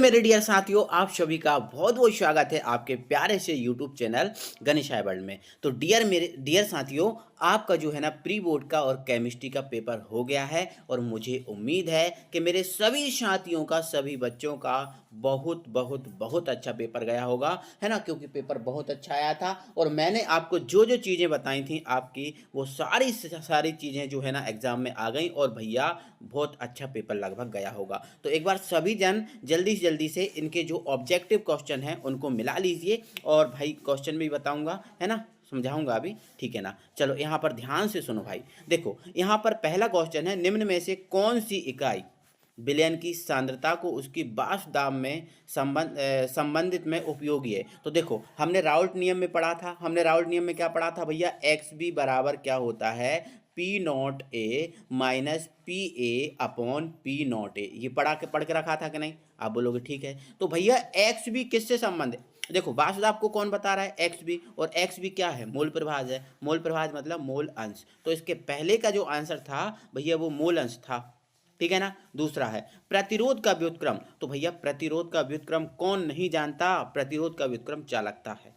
मेरे डियर साथियों, आप सभी का बहुत बहुत स्वागत है आपके प्यारे से यूट्यूब चैनल गणेशाय वर्ल्ड में। तो मेरे डियर साथियों, आपका जो है ना प्री बोर्ड का और केमिस्ट्री का पेपर हो गया है और मुझे उम्मीद है कि मेरे सभी साथियों का, सभी बच्चों का बहुत बहुत बहुत अच्छा पेपर गया होगा, है ना। क्योंकि पेपर बहुत अच्छा आया था और मैंने आपको जो जो चीज़ें बताई थी आपकी, वो सारी सारी चीज़ें जो है ना एग्ज़ाम में आ गई और भैया बहुत अच्छा पेपर लगभग गया होगा। तो एक बार सभी जन जल्दी से इनके जो ऑब्जेक्टिव क्वेश्चन हैं उनको मिला लीजिए और भाई क्वेश्चन भी बताऊंगा, है ना, समझाऊंगा अभी, ठीक है ना। चलो यहाँ पर ध्यान से सुनो भाई। देखो यहाँ पर पहला क्वेश्चन है, निम्न में से कौन सी इकाई विलयन की सांद्रता को उसकी बाष्प दाब में संबंधित में उपयोगी है। तो देखो हमने राउल्ट नियम में पढ़ा था, हमने राउल्ट नियम में क्या पढ़ा था भैया, एक्स बी बराबर क्या होता है, P not a minus P A upon P not a. ये पढ़ के रखा था कि नहीं, आप बोलोगे ठीक है। तो भैया एक्स बी किससे संबंध है, देखो बाष्प दाब को कौन बता रहा है, एक्स बी, और एक्स बी क्या है, मोल प्रभाज है। मोल प्रभाज मतलब मोल अंश, तो इसके पहले का जो आंसर था भैया वो मोल अंश था, ठीक है ना। दूसरा है प्रतिरोध का व्युत्क्रम, तो भैया प्रतिरोध का व्युत्क्रम कौन नहीं जानता, प्रतिरोध का व्युत्क्रम चालकता है,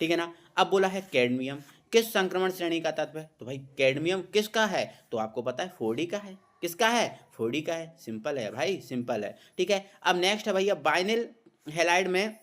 ठीक है ना। अब बोला है कैडमियम किस संक्रमण श्रेणी का तत्व है, तो भाई कैडमियम किसका है, तो आपको पता है 4D का है। किसका है, 4D का है, सिंपल है भाई, सिंपल है, ठीक है। अब नेक्स्ट है भैया बाइनिल हैलाइड में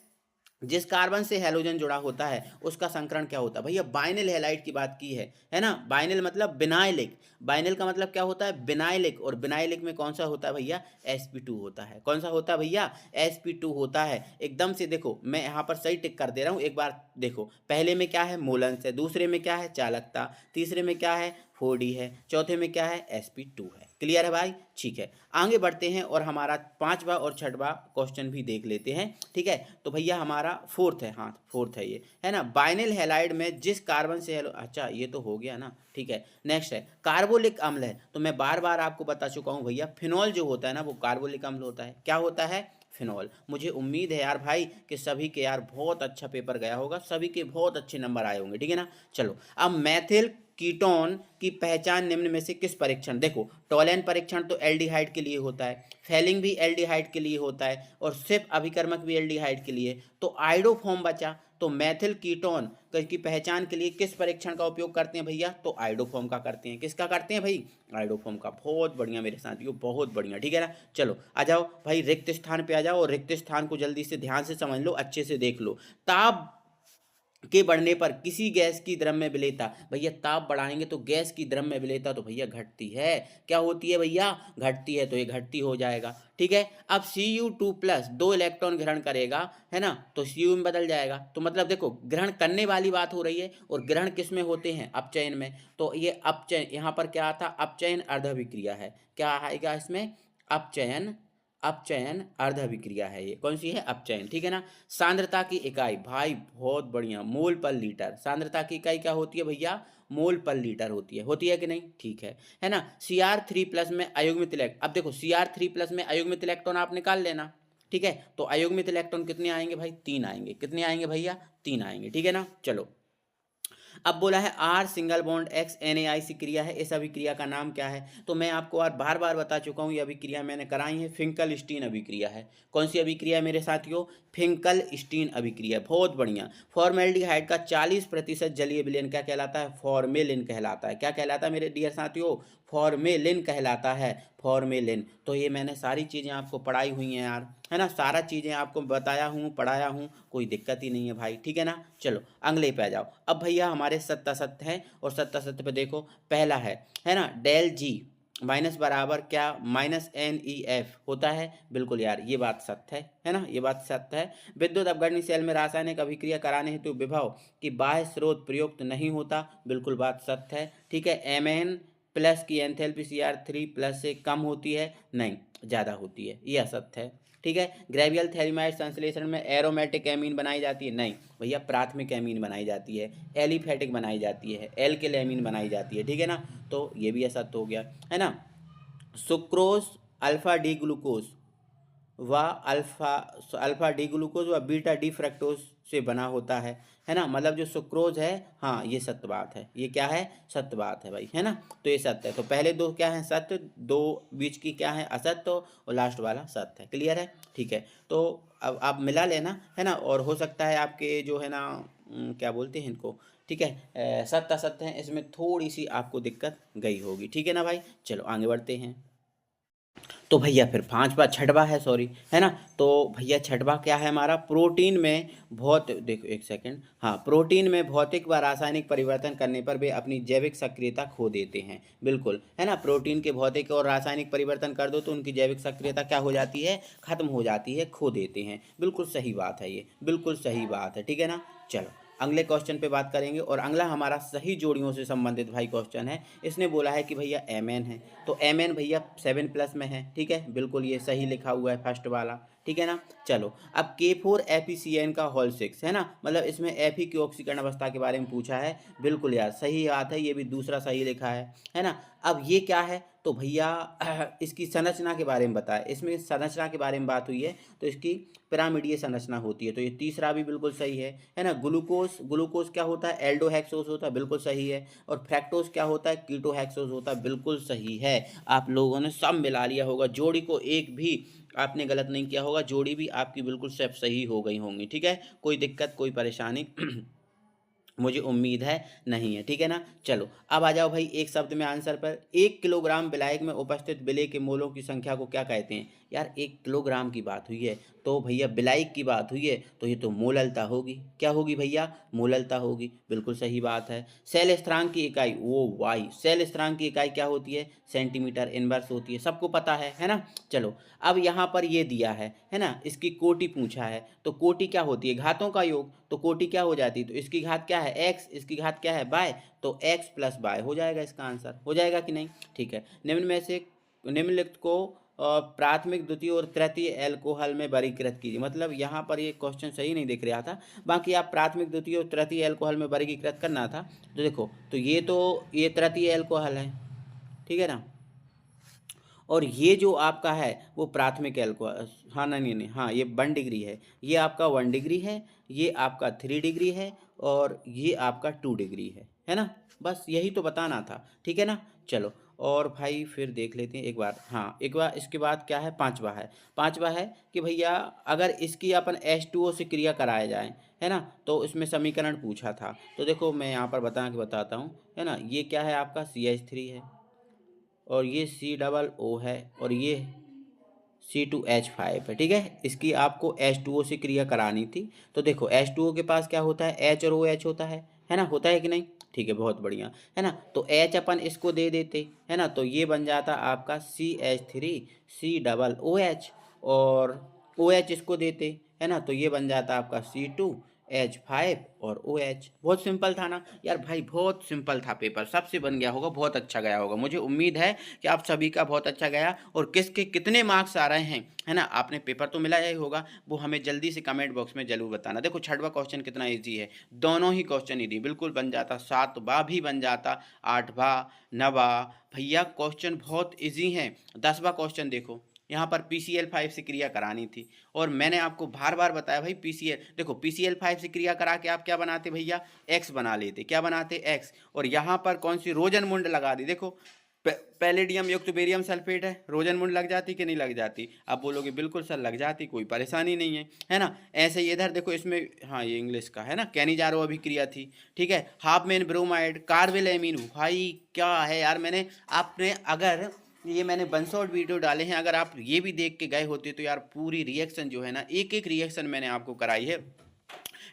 जिस कार्बन से हैलोजन जुड़ा होता है उसका संकरण क्या होता है, भैया बाइनिल हैलाइड की बात की है ना। बाइनिल मतलब बिनाइलिक, बाइनिल का मतलब क्या होता है, बिनाइलिक, और बिनाइलिक में कौन सा होता है भैया, sp2 होता है। कौन सा होता है भैया, sp2 होता है। एकदम से देखो मैं यहाँ पर सही टिक कर दे रहा हूँ, एक बार देखो पहले में क्या है, मूलंश है, दूसरे में क्या है, चालकता, तीसरे में क्या है, 4D है, चौथे में क्या है, sp2 है। क्लियर है भाई, ठीक है। आगे बढ़ते हैं और हमारा पांचवा और छठवा क्वेश्चन भी देख लेते हैं, ठीक है। तो भैया हमारा फोर्थ है, हाँ फोर्थ है ये, है ना। बाइनिल हैलाइड में जिस कार्बन से अच्छा ये तो हो गया ना, ठीक है। नेक्स्ट है कार्बोलिक अम्ल है, तो मैं बार बार आपको बता चुका हूँ भैया, फिनॉल जो होता है ना वो कार्बोलिक अम्ल होता है। क्या होता है, फिनॉल। मुझे उम्मीद है यार भाई कि सभी के यार बहुत अच्छा पेपर गया होगा, सभी के बहुत अच्छे नंबर आए होंगे, ठीक है ना। चलो अब मैथिल कीटोन की पहचान निम्न में से किस परीक्षण, देखो टोलेन परीक्षण तो एल्डिहाइड के लिए होता है, फेलिंग भी एल्डिहाइड के लिए होता है, और सिप अभिकर्मक भी एल्डिहाइड के लिए, तो आइडोफॉर्म बचा। तो मैथिल कीटोन की पहचान के लिए किस परीक्षण का उपयोग करते हैं भैया, तो आइडोफॉर्म का करते हैं। किसका करते हैं भाई, आइडोफॉर्म का। बहुत बढ़िया मेरे साथियों, बहुत बढ़िया, ठीक है ना। चलो आ जाओ भाई रिक्त स्थान पे आ जाओ, और रिक्त स्थान को जल्दी से ध्यान से समझ लो, अच्छे से देख लो। ताप के बढ़ने पर किसी गैस की द्रव्य विलेयता, भैया ताप बढ़ाएंगे तो गैस की द्रव्य विलेयता तो भैया घटती है। क्या होती है भैया, घटती है, तो ये घटती हो जाएगा, ठीक है। अब Cu2+ 2 इलेक्ट्रॉन ग्रहण करेगा, है ना, तो Cu में बदल जाएगा। तो मतलब देखो ग्रहण करने वाली बात हो रही है, और ग्रहण किस में होते हैं, अपचयन में। तो ये अपचयन यहाँ पर क्या आता, अपचयन अर्धाभिक्रिया है। क्या आएगा इसमें, अपचयन, अपचयन अर्धाभिक्रिया है। ये कौन सी है, अपचयन, ठीक है ना। सांद्रता की इकाई, भाई बहुत बढ़िया, मोल पर लीटर। सांद्रता की इकाई क्या होती है भैया, मोल पर लीटर होती है कि नहीं, ठीक है ना। Cr3+ में अयुग्मित इलेक्ट्रॉन, अब देखो Cr3+ में अयुग्मित इलेक्ट्रॉन आप निकाल लेना, ठीक है। तो अयुग्मित इलेक्ट्रॉन कितने आएंगे भाई, 3 आएंगे। कितने आएंगे भैया, 3 आएंगे, ठीक है ना। चलो अब बोला है R single bond X NaIC क्रिया है, इस अभिक्रिया का नाम क्या है। तो मैं आपको और बार बार बता चुका हूँ, ये अभिक्रिया मैंने कराई है, फिंकल-स्टीन अभिक्रिया है। कौन सी अभिक्रिया मेरे साथियों, फिंकल-स्टीन अभिक्रिया, बहुत बढ़िया। फॉर्मेल्डिहाइड का 40% जलीय विलयन क्या कहलाता है, फॉर्मेलिन कहलाता है। क्या कहलाता है मेरे डियर साथियों, फॉर्मेलिन कहलाता है, फॉर्मेलिन। तो ये मैंने सारी चीज़ें आपको पढ़ाई हुई हैं यार, है ना, सारा चीज़ें आपको बताया हूँ, पढ़ाया हूँ, कोई दिक्कत ही नहीं है भाई, ठीक है ना। चलो अगले पे आ जाओ। अब भैया हमारे सत्ता सत्य हैं, और सत्ता सत्य पे देखो पहला है ना, डेल जी माइनस बराबर क्या, -NeF होता है। बिल्कुल यार ये बात सत्य है ना, ये बात सत्य है। विद्युत अपघटनी सेल में रासायनिक अभिक्रिया कराने हेतु विभव की बाह्य स्रोत प्रयुक्त नहीं होता, बिल्कुल बात सत्य है, ठीक है। Mn+ की एंथैल्पी Cr3+ से कम होती है, नहीं ज़्यादा होती है, ये असत्य है, ठीक है। ग्रेवियल थैलिमाइड संश्लेषण में एरोमेटिक एमीन बनाई जाती है, नहीं भैया प्राथमिक एमीन बनाई जाती है, एलिफेटिक बनाई जाती है, एल्किल एमीन बनाई जाती है, ठीक है ना। तो ये भी असत्य हो गया, है ना। सुक्रोज अल्फा डी ग्लूकोज व अल्फा अल्फा डी ग्लूकोज व बीटा डी फ्रक्टोज से बना होता है ना। मतलब जो सुक्रोज है, हाँ ये सत्य बात है, ये क्या है, सत्य बात है भाई, है ना। तो ये सत्य है, तो पहले दो क्या है सत्य, दो बीच की क्या है असत्य, और लास्ट वाला सत्य है। क्लियर है, ठीक है। तो अब आप मिला लेना, है ना। और हो सकता है आपके जो है ना क्या बोलते हैं इनको, ठीक है, सत्य असत्य है, इसमें थोड़ी सी आपको दिक्कत गई होगी, ठीक है ना भाई। चलो आगे बढ़ते हैं। तो भैया फिर पांचवा छठवा है, सॉरी, है ना। तो भैया छठवा क्या है हमारा, प्रोटीन में बहुत, देखो एक सेकंड, हाँ, प्रोटीन में भौतिक व रासायनिक परिवर्तन करने पर वे अपनी जैविक सक्रियता खो देते हैं। बिल्कुल, है ना। प्रोटीन के भौतिक और रासायनिक परिवर्तन कर दो तो उनकी जैविक सक्रियता क्या हो जाती है, खत्म हो जाती है, खो देते हैं। बिल्कुल सही बात है, ये बिल्कुल सही बात है, ठीक है ना। चलो अगले क्वेश्चन पे बात करेंगे, और अगला हमारा सही जोड़ियों से संबंधित भाई क्वेश्चन है। इसने बोला है कि भैया एम एन है, तो एम एन भैया 7+ में है, ठीक है, बिल्कुल ये सही लिखा हुआ है फर्स्ट वाला, ठीक है ना। चलो अब K4 FeCN का होल 6, है ना, मतलब इसमें एफ की ऑक्सीकरण अवस्था के बारे में पूछा है। बिल्कुल यार सही बात है, ये भी दूसरा सही लिखा है ना। अब ये क्या है, तो भैया इसकी संरचना के बारे में बताए, इसमें संरचना के बारे में बात हुई है, तो इसकी पिरामिडीय संरचना होती है, तो ये तीसरा भी बिल्कुल सही है ना। ग्लूकोज, ग्लूकोज क्या होता है, एल्डोहेक्सोज होता है, बिल्कुल सही है। और फ्रैक्टोज क्या होता है, कीटोहेक्सोज होता है, बिल्कुल सही है। आप लोगों ने सब मिला लिया होगा, जोड़ी को एक भी आपने गलत नहीं किया होगा, जोड़ी भी आपकी बिल्कुल सब सही हो गई होंगी, ठीक है, कोई दिक्कत कोई परेशानी मुझे उम्मीद है नहीं है, ठीक है ना। चलो अब आ जाओ भाई एक शब्द में आंसर पर। 1 किलोग्राम विलायक में उपस्थित विलेय के मोलों की संख्या को क्या कहते हैं। यार 1 किलोग्राम की बात हुई है, तो भैया विलायक की बात हुई है, तो ये तो मोललता होगी, क्या होगी भैया, मोललता होगी, बिल्कुल सही बात है। सेल स्थिरांक की इकाई, वो वाई, सेल स्थिरांक की इकाई क्या होती है, सेंटीमीटर इनवर्स होती है, सबको पता है ना। चलो अब यहाँ पर ये दिया है ना, इसकी कोटि पूछा है, तो कोटि क्या होती है, घातों का योग, तो कोटि क्या हो जाती है, तो इसकी घात क्या है एक्स, इसकी घात क्या है बाय, तो एक्स प्लस बाय हो जाएगा, इसका आंसर हो जाएगा कि नहीं, ठीक है। निम्न में से निम्नलिखित को प्राथमिक द्वितीय और तृतीय एल्कोहल में वर्गीकृत कीजिए। मतलब यहाँ पर ये क्वेश्चन सही नहीं दिख रहा था, बाकी आप प्राथमिक द्वितीय और तृतीय एल्कोहल में वर्गीकृत करना था। तो देखो, तो ये तृतीय एल्कोहल है, ठीक है ना, और ये जो आपका है वो प्राथमिक एल्कोहल, हाँ नहीं नहीं नहीं, हाँ ये 1 डिग्री है, ये आपका 1 डिग्री है, ये आपका 3 डिग्री है, और ये आपका 2 डिग्री है ना। बस यही तो बताना था, ठीक है ना। चलो और भाई फिर देख लेते हैं एक बार, हाँ एक बार इसके बाद क्या है, पांचवा है कि भैया अगर इसकी अपन H2O से क्रिया कराया जाए, है ना, तो इसमें समीकरण पूछा था। तो देखो मैं यहाँ पर बताता हूँ, है ना, ये क्या है आपका CH3 है, और ये C O है, और ये C2H5 है, ठीक है। इसकी आपको H2O से क्रिया करानी थी। तो देखो H2O के पास क्या होता है, H और OH होता है ना, होता है कि नहीं, ठीक है, बहुत बढ़िया, है ना। तो H अपन इसको दे देते, है ना, तो ये बन जाता आपका CH3COOH, और OH इसको देते, है ना, तो ये बन जाता आपका C2H5 और OH। बहुत सिंपल था ना यार भाई, बहुत सिंपल था पेपर, सबसे बन गया होगा, बहुत अच्छा गया होगा, मुझे उम्मीद है कि आप सभी का बहुत अच्छा गया। और किसके कितने मार्क्स आ रहे हैं, है ना, आपने पेपर तो मिला ही होगा, वो हमें जल्दी से कमेंट बॉक्स में जरूर बताना। देखो छठवां क्वेश्चन कितना ईजी है, दोनों ही क्वेश्चन ईजी, बिल्कुल बन जाता, 7वां भी बन जाता, 8वां 9वां, भैया क्वेश्चन बहुत ईजी हैं। 10वां क्वेश्चन देखो, यहाँ पर PCl5 से क्रिया करानी थी, और मैंने आपको बार बार बताया भाई देखो PCl5 से क्रिया करा के आप क्या बनाते भैया, एक्स बना लेते, क्या बनाते एक्स, और यहाँ पर कौन सी रोजन मुंड लगा दी, देखो पैलेडियम युक्त बेरियम सल्फेट है, रोजन मुंड लग जाती कि नहीं लग जाती, आप बोलोगे बिल्कुल सर लग जाती, कोई परेशानी नहीं है ना। ऐसे ही इधर देखो इसमें, हाँ ये इंग्लिश का है ना, कैनिजारो अभिक्रिया थी, ठीक है, half main bromide carbyl amine, भाई क्या है यार, मैंने वन शॉट वीडियो डाले हैं, अगर आप ये भी देख के गए होते तो यार पूरी रिएक्शन जो है ना, एक एक रिएक्शन मैंने आपको कराई है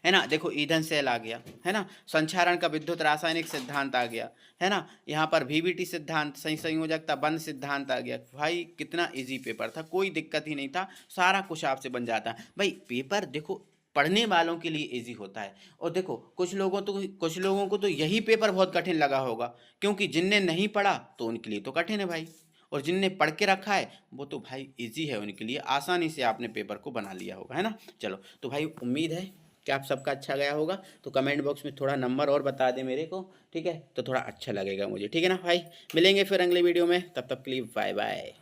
ना। देखो ईंधन सेल आ गया, है ना, संक्षारण का विद्युत रासायनिक सिद्धांत आ गया, है ना, यहाँ पर VBT सिद्धांत, सही संयोजकता बंध सिद्धांत आ गया। भाई कितना इजी पेपर था, कोई दिक्कत ही नहीं था, सारा कुछ आपसे बन जाता भाई। पेपर देखो पढ़ने वालों के लिए इजी होता है, और देखो कुछ लोगों को तो यही पेपर बहुत कठिन लगा होगा, क्योंकि जिनने नहीं पढ़ा तो उनके लिए तो कठिन है भाई, और जिनने पढ़ के रखा है वो तो भाई इजी है उनके लिए, आसानी से आपने पेपर को बना लिया होगा, है ना। चलो तो भाई उम्मीद है कि आप सबका अच्छा गया होगा, तो कमेंट बॉक्स में थोड़ा नंबर और बता दें मेरे को, ठीक है, तो थोड़ा अच्छा लगेगा मुझे, ठीक है ना भाई। मिलेंगे फिर अगले वीडियो में, तब तक के लिए बाय बाय।